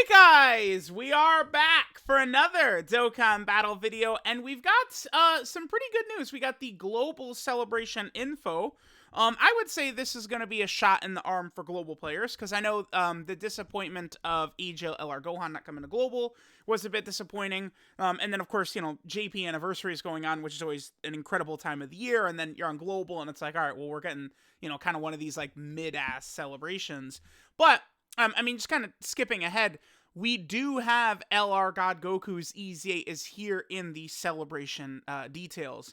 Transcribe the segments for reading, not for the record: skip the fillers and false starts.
Guys, we are back for another Dokkan battle video, and we've got some pretty good news. We got the global celebration info. I would say this is going to be a shot in the arm for global players, because I know the disappointment of EZA LR Gohan not coming to global was a bit disappointing. And then, of course, you know, JP anniversary is going on, which is always an incredible time of the year, and then you're on global, and it's like, all right, well, we're getting, you know, kind of one of these, like, mid-ass celebrations. But I mean, just kind of skipping ahead, we do have LR God Goku's EZA is here in the celebration details.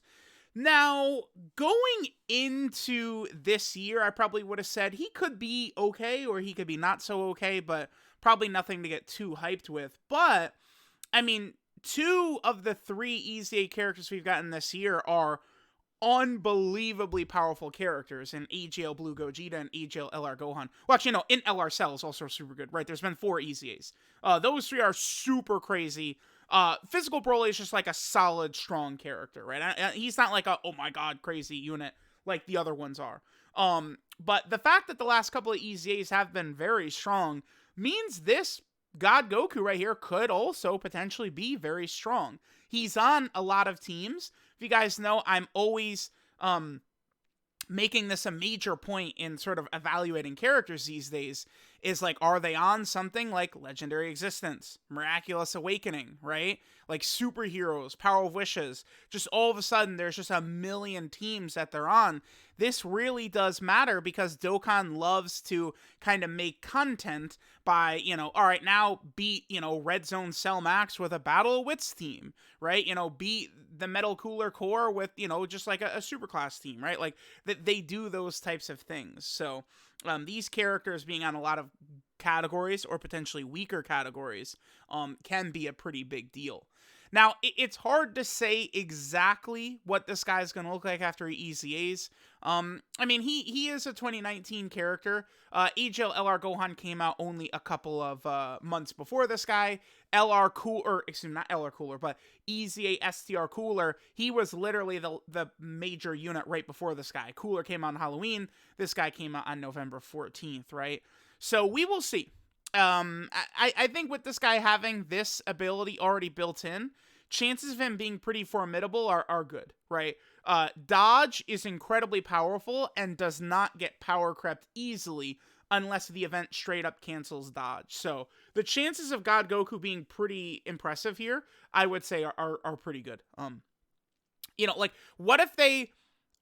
Now, going into this year, I probably would have said he could be okay or he could be not so okay, but probably nothing to get too hyped with. But, I mean, 2 of the 3 EZA characters we've gotten this year are unbelievably powerful characters in AGL Blue Gogeta and AGL LR Gohan. Well, actually, no, in LR Cell is also super good, right? There's been 4 EZAs. Those 3 are super crazy. Physical Broly is just like a solid, strong character, right? He's not like a, oh my god, crazy unit like the other ones are. But the fact that the last couple of EZAs have been very strong means this God Goku right here could also potentially be very strong. He's on a lot of teams. If you guys know, I'm always making this a major point in sort of evaluating characters these days, is like, are they on something like Legendary Existence, Miraculous Awakening, right? Like superheroes, Power of Wishes. Just all of a sudden, there's just a million teams that they're on. This really does matter because Dokkan loves to kind of make content by, you know, all right, now beat, you know, Red Zone Cell Max with a Battle of Wits team, right? You know, beat the Metal Cooler Core with, you know, just like a Superclass team, right? Like, they do those types of things. So, these characters being on a lot of categories or potentially weaker categories can be a pretty big deal. Now, it's hard to say exactly what this guy's going to look like after he EZAs. I mean, he is a 2019 character. AGL LR Gohan came out only a couple of months before this guy. LR Cooler, excuse me, not LR Cooler, but EZA STR Cooler, he was literally the major unit right before this guy. Cooler came out on Halloween. This guy came out on November 14th, right? So we will see. I think with this guy having this ability already built in, chances of him being pretty formidable are good, right? Dodge is incredibly powerful and does not get power crept easily unless the event straight up cancels dodge. So the chances of God Goku being pretty impressive here, I would say are pretty good. You know, like, what if they...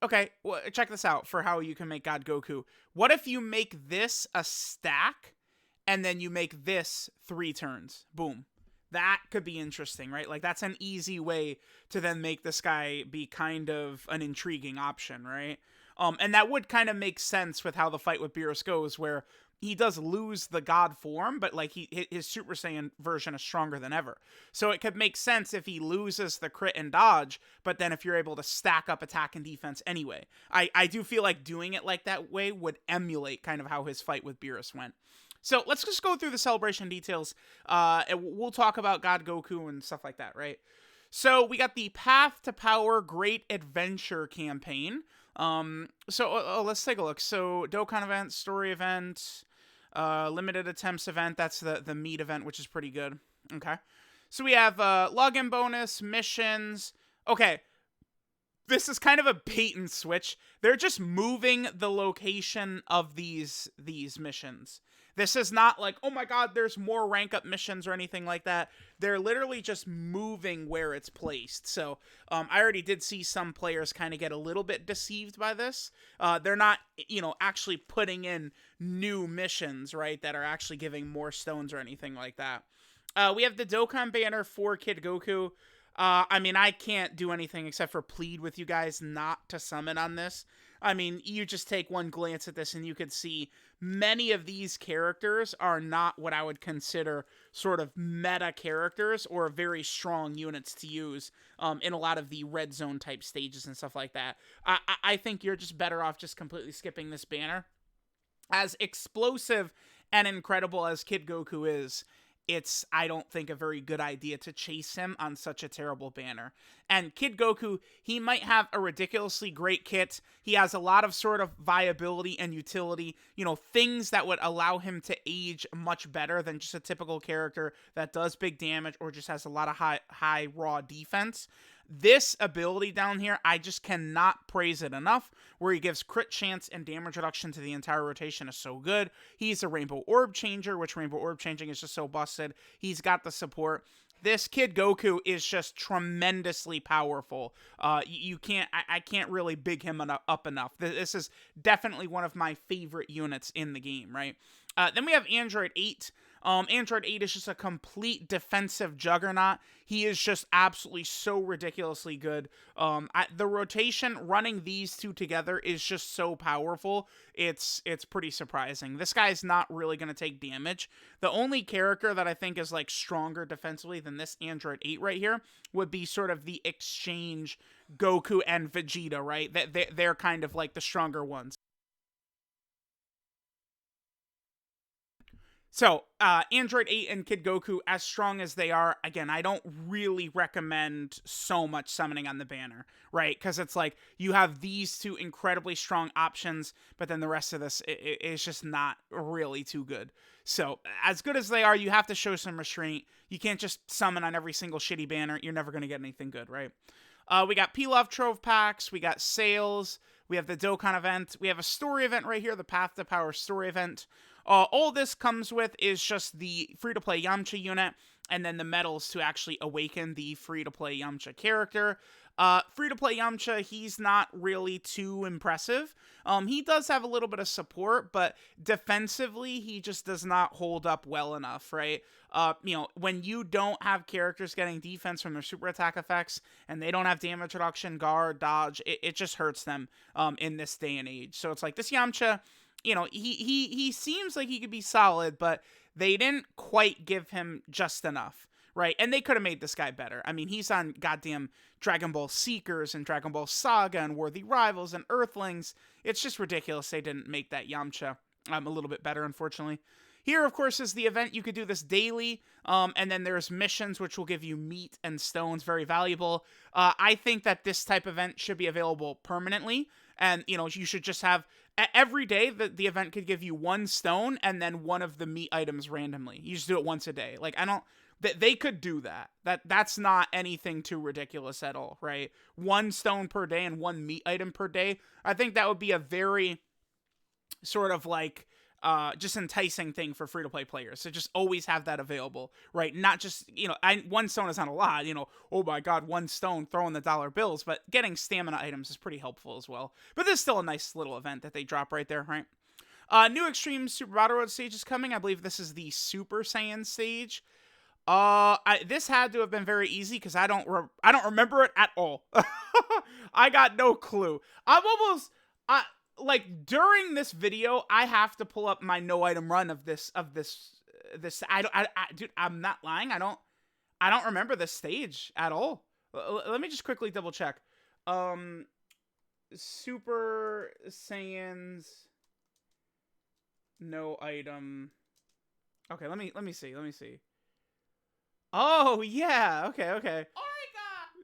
Okay, well, check this out for how you can make God Goku. What if you make this a stack, and then you make this 3 turns? Boom. That could be interesting, right? Like, that's an easy way to then make this guy be kind of an intriguing option, right? And that would kind of make sense with how the fight with Beerus goes, where he does lose the god form, but like his Super Saiyan version is stronger than ever. So it could make sense if he loses the crit and dodge, but then if you're able to stack up attack and defense anyway. I do feel like doing it like that way would emulate kind of how his fight with Beerus went. So let's just go through the celebration details. And we'll talk about God Goku and stuff like that, right? So we got the Path to Power Great Adventure campaign. Let's take a look. So Dokkan event, story event, limited attempts event. That's the meat event, which is pretty good. Okay. So we have login bonus, missions. Okay. This is kind of a bait and switch. They're just moving the location of these missions. This is not like, oh my god, there's more rank up missions or anything like that. They're literally just moving where it's placed. So I already did see some players kind of get a little bit deceived by this. They're not, you know, actually putting in new missions, right, that are actually giving more stones or anything like that. We have the Dokkan banner for Kid Goku. I mean, I can't do anything except for plead with you guys not to summon on this. I mean, you just take one glance at this and you could see many of these characters are not what I would consider sort of meta characters or very strong units to use in a lot of the red zone type stages and stuff like that. I think you're just better off just completely skipping this banner. As explosive and incredible as Kid Goku is, it's, I don't think, a very good idea to chase him on such a terrible banner. And Kid Goku, he might have a ridiculously great kit. He has a lot of sort of viability and utility, you know, things that would allow him to age much better than just a typical character that does big damage or just has a lot of high raw defense. This ability down here, I just cannot praise it enough, where he gives crit chance and damage reduction to the entire rotation is so good. He's a Rainbow Orb Changer, which Rainbow Orb Changing is just so busted. He's got the support. This Kid Goku is just tremendously powerful. You can't, I can't really big him up enough. This is definitely one of my favorite units in the game, right? Then we have Android 8. Android 8 is just a complete defensive juggernaut. He is just absolutely so ridiculously good. The rotation running these two together is just so powerful. It's pretty surprising. This guy's not really going to take damage. The only character that I think is like stronger defensively than this Android 8 right here would be sort of the exchange Goku and Vegeta, right? They're kind of like the stronger ones. So, Android 8 and Kid Goku, as strong as they are, again, I don't really recommend so much summoning on the banner, right? Because it's like, you have these two incredibly strong options, but then the rest of this is just not really too good. So, as good as they are, you have to show some restraint. You can't just summon on every single shitty banner. You're never going to get anything good, right? We got Pilaf Trove Packs, we got sales, we have the Dokkan event, we have a story event right here, the Path to Power story event. All this comes with is just the free-to-play Yamcha unit, and then the medals to actually awaken the free-to-play Yamcha character. Free-to-play Yamcha, he's not really too impressive. He does have a little bit of support, but defensively, he just does not hold up well enough, right? You know, when you don't have characters getting defense from their super attack effects, and they don't have damage reduction, guard, dodge, it just hurts them in this day and age. So it's like, this Yamcha, you know, he seems like he could be solid, but they didn't quite give him just enough, right? And they could have made this guy better. I mean, he's on goddamn Dragon Ball Seekers and Dragon Ball Saga and Worthy Rivals and Earthlings. It's just ridiculous they didn't make that Yamcha a little bit better, unfortunately. Here, of course, is the event. You could do this daily, and then there's missions, which will give you meat and stones, very valuable. I think that this type of event should be available permanently, and, you know, you should just have, every day, the event could give you one stone, and then one of the meat items randomly. You just do it once a day. Like, they could do that. That's not anything too ridiculous at all, right? One stone per day and one meat item per day. I think that would be a very sort of like, just enticing thing for free-to-play players. So just always have that available, right? Not just, you know, one stone is not a lot, you know, oh my god, one stone, throwing the dollar bills, but getting stamina items is pretty helpful as well. But this is still a nice little event that they drop right there, right? New Extreme Super Battle Road stage is coming. I believe this is the Super Saiyan stage. This had to have been very easy because I don't remember it at all. I got no clue. Like, during this video, I have to pull up my no item run of this. Dude, I'm not lying. I don't remember this stage at all. Let me just quickly double check. Super Saiyans no item. Okay, let me see. Oh yeah, okay.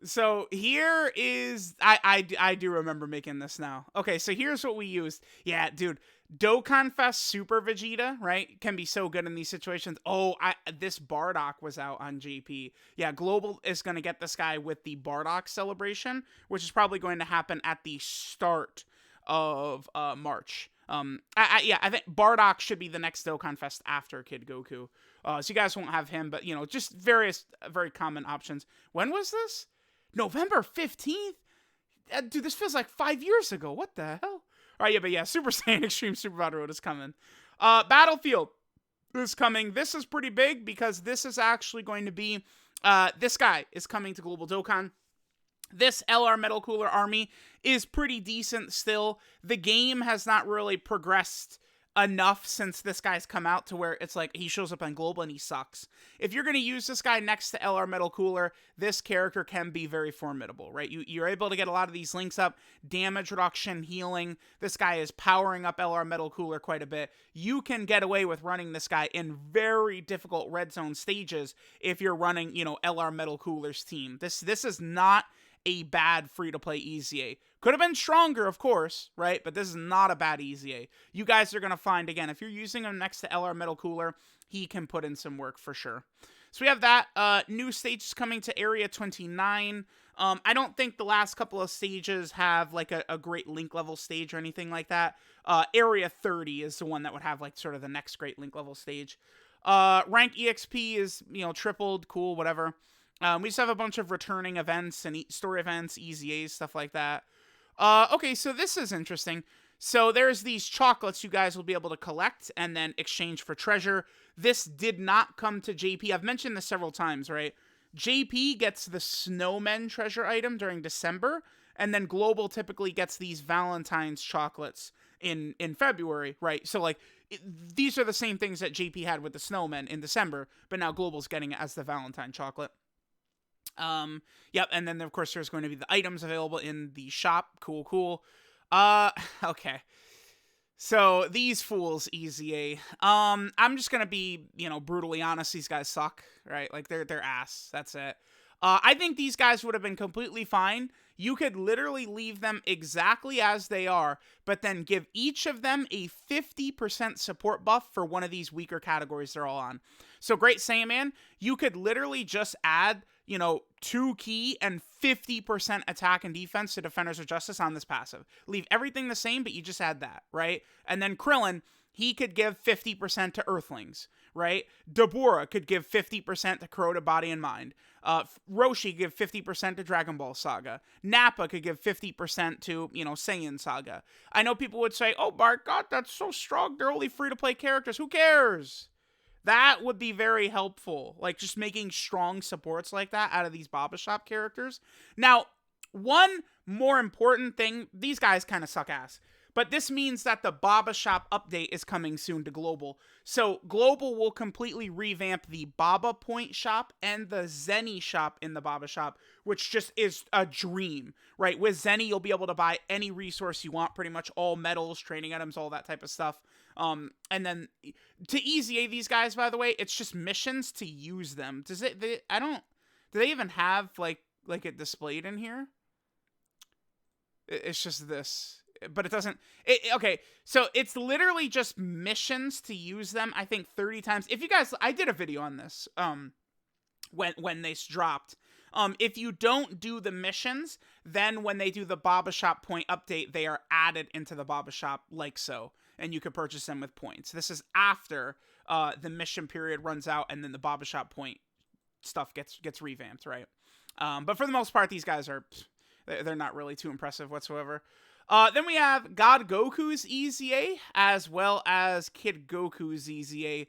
So here is, I do remember making this now. Okay, so here's what we used. Yeah, dude, Dokkan Fest Super Vegeta, right, can be so good in these situations. Oh, this Bardock was out on GP. Yeah, Global is going to get this guy with the Bardock celebration, which is probably going to happen at the start of March. I think Bardock should be the next Dokkan Fest after Kid Goku. So you guys won't have him, but, you know, just various very common options. When was this? November 15th? Dude, this feels like 5 years ago. What the hell? All right, yeah, but yeah, Super Saiyan Extreme Super Battle Road is coming. Battlefield is coming. This is pretty big because this is actually going to be, this guy is coming to Global Dokkan. This LR Metal Cooler army is pretty decent still. The game has not really progressed enough since this guy's come out to where it's like he shows up on global and he sucks. If you're going to use this guy next to LR Metal Cooler, this character can be very formidable, right? You're able to get a lot of these links up, damage reduction, healing. This guy is powering up LR Metal Cooler quite a bit. You can get away with running this guy in very difficult red zone stages if you're running, LR Metal Cooler's team. This is not a bad free-to-play EZA. Could have been stronger, of course, right? But this is not a bad EZA. You guys are going to find, again, if you're using him next to LR Metal Cooler, he can put in some work for sure. So we have that. New stages coming to Area 29. I don't think the last couple of stages have, like, a great link level stage or anything like that. Area 30 is the one that would have, like, sort of the next great link level stage. Rank EXP is, tripled, cool, whatever. We just have a bunch of returning events and story events, EZAs, stuff like that. Okay, so this is interesting. So there's these chocolates you guys will be able to collect and then exchange for treasure. This did not come to JP. I've mentioned this several times, right? JP gets the snowmen treasure item during December, and then Global typically gets these Valentine's chocolates in February, right? So, like, these are the same things that JP had with the snowmen in December, but now Global's getting it as the Valentine chocolate. Yep, and then of course there's going to be the items available in the shop. Cool. Okay. So these fools, EZA. I'm just gonna be, brutally honest. These guys suck, right? Like they're ass. That's it. I think these guys would have been completely fine. You could literally leave them exactly as they are, but then give each of them a 50% support buff for one of these weaker categories they're all on. So Great Saiyaman, you could literally just add 2 key and 50% attack and defense to Defenders of Justice on this passive. Leave everything the same, but you just add that, right? And then Krillin, he could give 50% to Earthlings, right? Dabura could give 50% to Crota Body and Mind. Roshi could give 50% to Dragon Ball Saga. Nappa could give 50% to, Saiyan Saga. I know people would say, oh my god, that's so strong. They're only free-to-play characters. Who cares? That would be very helpful, like just making strong supports like that out of these Baba Shop characters. Now, one more important thing, these guys kind of suck ass, but this means that the Baba Shop update is coming soon to Global. So Global will completely revamp the Baba Point shop and the Zenny shop in the Baba Shop, which just is a dream, right? With Zenny, you'll be able to buy any resource you want, pretty much all medals, training items, all that type of stuff. And then to EZA these guys, by the way, it's just missions to use them. Do they even have like it displayed in here? It's just this, but it doesn't, okay. So it's literally just missions to use them. I think 30 times. If you guys, I did a video on this, when they dropped. If you don't do the missions, then when they do the Baba Shop point update, they are added into the Baba Shop like so. And you can purchase them with points. This is after the mission period runs out, and then the Baba Shop point stuff gets revamped, right? But for the most part, these guys they're not really too impressive whatsoever. Then we have God Goku's EZA, as well as Kid Goku's EZA.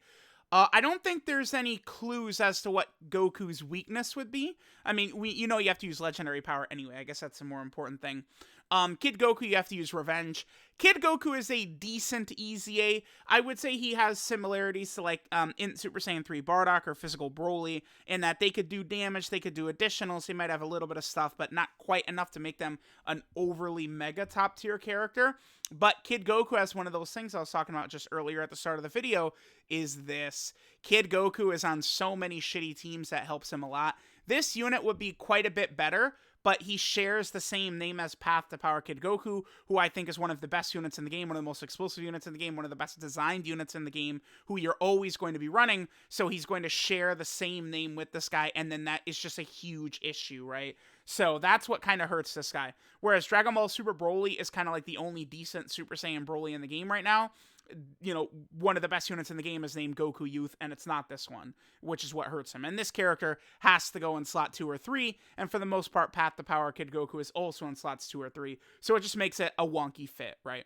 I don't think there's any clues as to what Goku's weakness would be. I mean, you have to use legendary power anyway. I guess that's the more important thing. Kid Goku, you have to use Revenge. Kid Goku is a decent EZA. I would say he has similarities to in Super Saiyan 3 Bardock or Physical Broly, in that they could do damage, they could do additionals, they might have a little bit of stuff, but not quite enough to make them an overly mega top tier character. But Kid Goku has one of those things I was talking about just earlier at the start of the video, is this. Kid Goku is on so many shitty teams that helps him a lot. This unit would be quite a bit better, but he shares the same name as Path to Power Kid Goku, who I think is one of the best units in the game, one of the most explosive units in the game, one of the best designed units in the game, who you're always going to be running, so he's going to share the same name with this guy, and then that is just a huge issue, right? So that's what kind of hurts this guy. Whereas Dragon Ball Super Broly is kind of like the only decent Super Saiyan Broly in the game right now. One of the best units in the game is named Goku Youth, and it's not this one, which is what hurts him. And this character has to go in slot 2 or 3, and for the most part, Path to Power Kid Goku is also in slots 2 or 3, so it just makes it a wonky fit, right?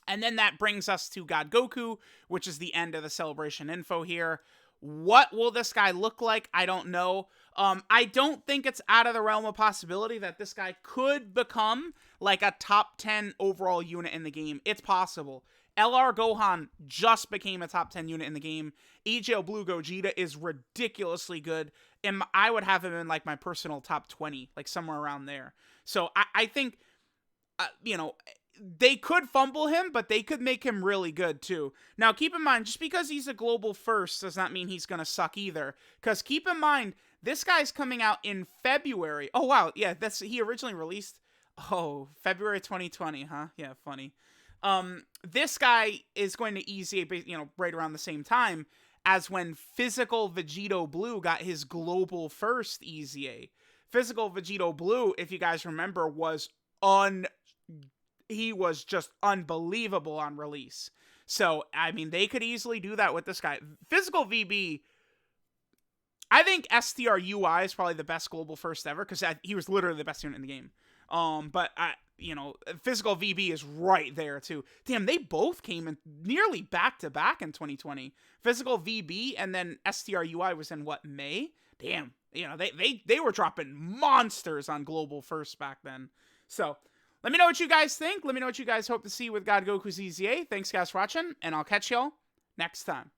And then that brings us to God Goku, which is the end of the celebration info here. What will this guy look like? I don't know. I don't think it's out of the realm of possibility that this guy could become like a top 10 overall unit in the game. It's possible. LR Gohan just became a top 10 unit in the game. EJO Blue Gogeta is ridiculously good. And I would have him in like my personal top 20, like somewhere around there. So I think, you know, they could fumble him, but they could make him really good too. Now, keep in mind, just because he's a global first does not mean he's going to suck either. Because keep in mind, this guy's coming out in February. Oh, wow. Yeah, he originally released, February 2020, huh? Yeah, funny. This guy is going to EZA, you know, right around the same time as when Physical Vegito Blue got his global first EZA. Physical Vegito Blue, if you guys remember, he was just unbelievable on release. So, I mean, they could easily do that with this guy. Physical VB, I think STRUI is probably the best global first ever, because he was literally the best unit in the game. But you know, Physical VB is right there too. Damn, they both came in nearly back to back in 2020. Physical VB and then STRUI was in what, May? Damn, you know, they were dropping monsters on global first back then. So let me know what you guys think. Let me know what you guys hope to see with God Goku's EZA. Thanks guys for watching, and I'll catch y'all next time.